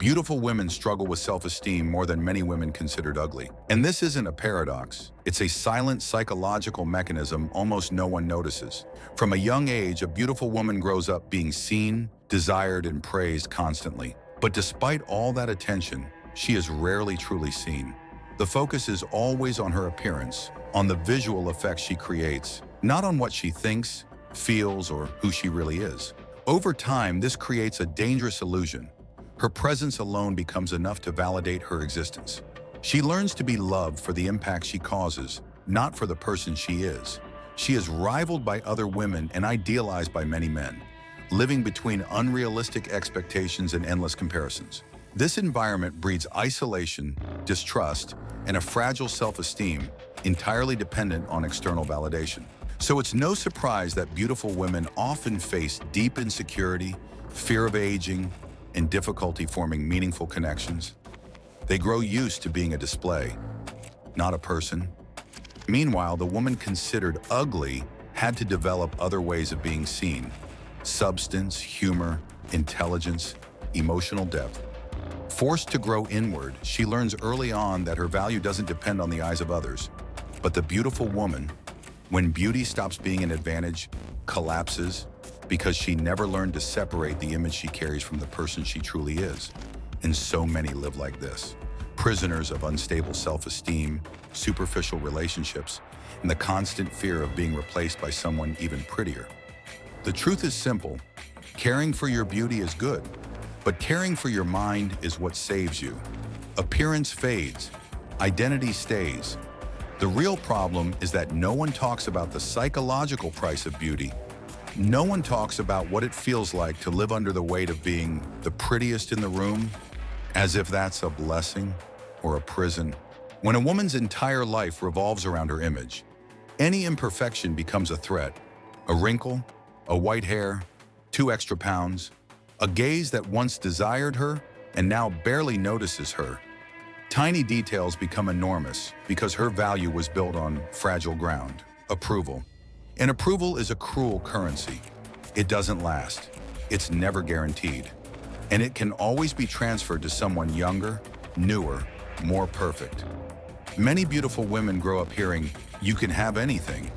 Beautiful women struggle with self-esteem more than many women considered ugly. And this isn't a paradox. It's a silent psychological mechanism almost no one notices. From a young age, a beautiful woman grows up being seen, desired, and praised constantly. But despite all that attention, she is rarely truly seen. The focus is always on her appearance, on the visual effects she creates, not on what she thinks, feels, or who she really is. Over time, this creates a dangerous illusion. Her presence alone becomes enough to validate her existence. She learns to be loved for the impact she causes, not for the person she is. She is rivaled by other women and idealized by many men, living between unrealistic expectations and endless comparisons. This environment breeds isolation, distrust, and a fragile self-esteem, entirely dependent on external validation. So it's no surprise that beautiful women often face deep insecurity, fear of aging, and difficulty forming meaningful connections. They grow used to being a display, not a person. Meanwhile, the woman considered ugly had to develop other ways of being seen: substance, humor, intelligence, emotional depth. Forced to grow inward, she learns early on that her value doesn't depend on the eyes of others. But the beautiful woman, when beauty stops being an advantage, collapses because she never learned to separate the image she carries from the person she truly is. And so many live like this, prisoners of unstable self-esteem, superficial relationships, and the constant fear of being replaced by someone even prettier. The truth is simple. Caring for your beauty is good, but caring for your mind is what saves you. Appearance fades, identity stays. The real problem is that no one talks about the psychological price of beauty. No one talks about what it feels like to live under the weight of being the prettiest in the room, as if that's a blessing or a prison. When a woman's entire life revolves around her image, any imperfection becomes a threat. A wrinkle, a white hair, 2 extra pounds, a gaze that once desired her and now barely notices her. Tiny details become enormous because her value was built on fragile ground: approval. And approval is a cruel currency. It doesn't last. It's never guaranteed. And it can always be transferred to someone younger, newer, more perfect. Many beautiful women grow up hearing, "You can have anything,"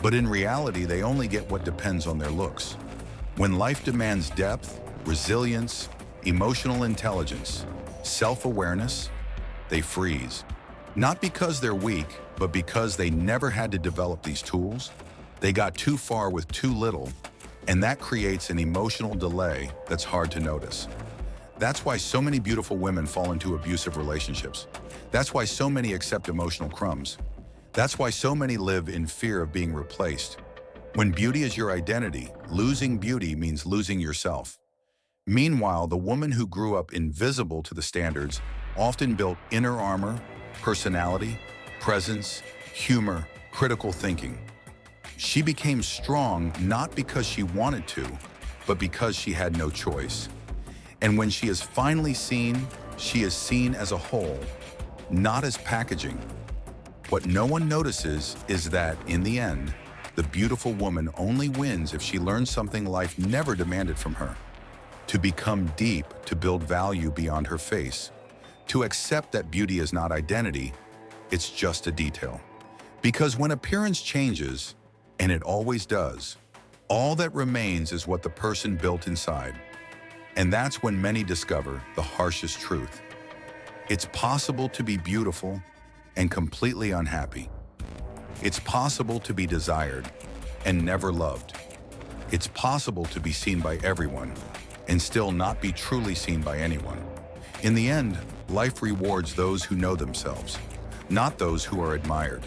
but in reality, they only get what depends on their looks. When life demands depth, resilience, emotional intelligence, self-awareness, they freeze. Not because they're weak, but because they never had to develop these tools. They got too far with too little, and that creates an emotional delay that's hard to notice. That's why so many beautiful women fall into abusive relationships. That's why so many accept emotional crumbs. That's why so many live in fear of being replaced. When beauty is your identity, losing beauty means losing yourself. Meanwhile, the woman who grew up invisible to the standards often built inner armor, personality, presence, humor, critical thinking. She became strong not because she wanted to, but because she had no choice. And when she is finally seen, she is seen as a whole, not as packaging. What no one notices is that, in the end, the beautiful woman only wins if she learns something life never demanded from her: to become deep, to build value beyond her face, to accept that beauty is not identity, it's just a detail. Because when appearance changes, and it always does, all that remains is what the person built inside. And that's when many discover the harshest truth. It's possible to be beautiful and completely unhappy. It's possible to be desired and never loved. It's possible to be seen by everyone and still not be truly seen by anyone. In the end, life rewards those who know themselves, not those who are admired.